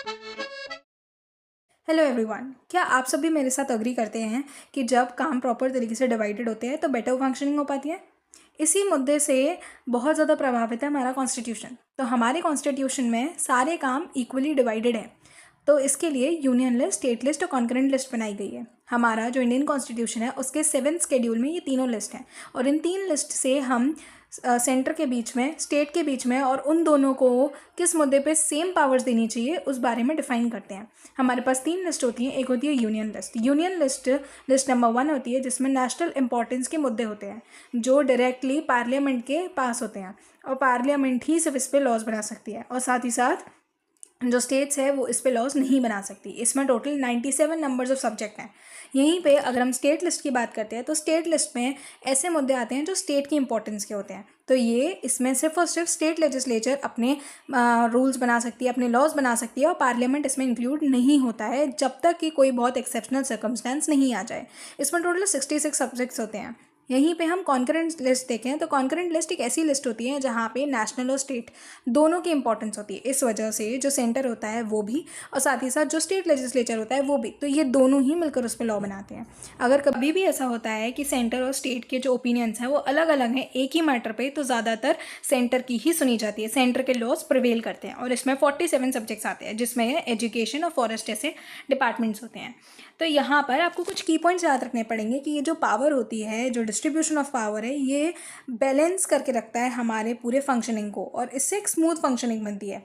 Hello everyone, क्या आप सब भी मेरे साथ अग्री करते हैं कि जब काम प्रॉपर तरीके से डिवाइडेड होते हैं तो बेटर फंक्शनिंग हो पाती है। इसी मुद्दे से बहुत ज़्यादा प्रभावित है हमारा कॉन्स्टिट्यूशन। तो हमारे कॉन्स्टिट्यूशन में सारे काम इक्वली डिवाइडेड हैं। तो इसके लिए यूनियन लिस्ट, स्टेट लिस्ट और कॉन्करेंट लिस्ट बनाई गई है। हमारा जो इंडियन कॉन्स्टिट्यूशन है उसके 7th शेड्यूल में ये तीनों लिस्ट हैं और इन 3 लिस्ट से हम सेंटर के बीच में, स्टेट के बीच में और उन दोनों को किस मुद्दे पे सेम पावर्स देनी चाहिए उस बारे में डिफाइन करते हैं। हमारे पास 3 लिस्ट होती हैं। एक होती है union list. Union list list number 1 होती है जिसमें नेशनल इंपॉर्टेंस के मुद्दे होते हैं जो डायरेक्टली पार्लियामेंट के पास होते हैं और पार्लियामेंट ही सिर्फ इस पर लॉज बना सकती है और साथ ही साथ जो स्टेट्स है वो इस पे लॉज नहीं बना सकती। इसमें टोटल 97 नंबर्स ऑफ सब्जेक्ट हैं। यहीं पे अगर हम स्टेट लिस्ट की बात करते हैं तो स्टेट लिस्ट में ऐसे मुद्दे आते हैं जो स्टेट की इंपॉर्टेंस के होते हैं। तो ये इसमें सिर्फ और सिर्फ स्टेट लेजिस्लेचर अपने रूल्स बना सकती है, अपने लॉज बना सकती है और पार्लियामेंट इसमें इंक्लूड नहीं होता है जब तक कि कोई बहुत एक्सेप्शनल सर्कमस्टेंस नहीं आ जाए। इसमें टोटल 66 सब्जेक्ट्स होते हैं। यहीं पे हम कॉन्करेंट लिस्ट देखें तो कॉन्करेंट लिस्ट एक ऐसी लिस्ट होती है जहाँ पे नेशनल और स्टेट दोनों की इंपॉर्टेंस होती है। इस वजह से जो सेंटर होता है वो भी और साथ ही साथ जो स्टेट लेजिस्लेचर होता है वो भी, तो ये दोनों ही मिलकर उस पर लॉ बनाते हैं। अगर कभी भी ऐसा होता है कि सेंटर और स्टेट के जो ओपिनियंस हैं वो अलग अलग हैं एक ही मैटर पे, तो ज़्यादातर सेंटर की ही सुनी जाती है। सेंटर के लॉज प्रिवेल करते हैं और इसमें 47 सब्जेक्ट्स आते हैं जिसमें एजुकेशन और फॉरेस्ट जैसे डिपार्टमेंट्स होते हैं। तो यहाँ पर आपको कुछ की पॉइंट्स याद रखने पड़ेंगे कि ये जो पावर होती है, जो डिस्ट्रीब्यूशन ऑफ पावर है, ये बैलेंस करके रखता है हमारे पूरे फंक्शनिंग को और इससे एक स्मूथ फंक्शनिंग बनती है।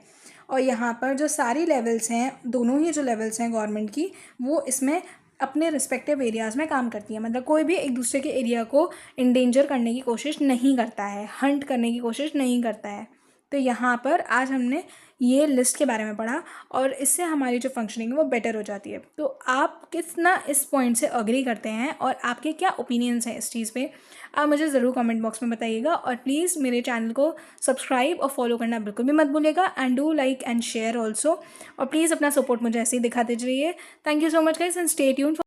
और यहाँ पर जो सारी लेवल्स हैं, दोनों ही जो लेवल्स हैं गवर्नमेंट की, वो इसमें अपने रिस्पेक्टिव एरियाज़ में काम करती है। मतलब कोई भी एक दूसरे के एरिया को इंडेंजर करने की कोशिश नहीं करता है, हंट करने की कोशिश नहीं करता है। तो यहाँ पर आज हमने ये लिस्ट के बारे में पढ़ा और इससे हमारी जो फंक्शनिंग है वो बेटर हो जाती है। तो आप कितना इस पॉइंट से अग्री करते हैं और आपके क्या ओपिनियंस हैं इस चीज़ पे, आप मुझे ज़रूर कमेंट बॉक्स में बताइएगा। और प्लीज़ मेरे चैनल को सब्सक्राइब और फॉलो करना बिल्कुल भी मत भूलिएगा and do like and share also. और प्लीज़ अपना सपोर्ट मुझे ऐसे ही दिखाते जाइए। Thank you so much guys and stay tuned.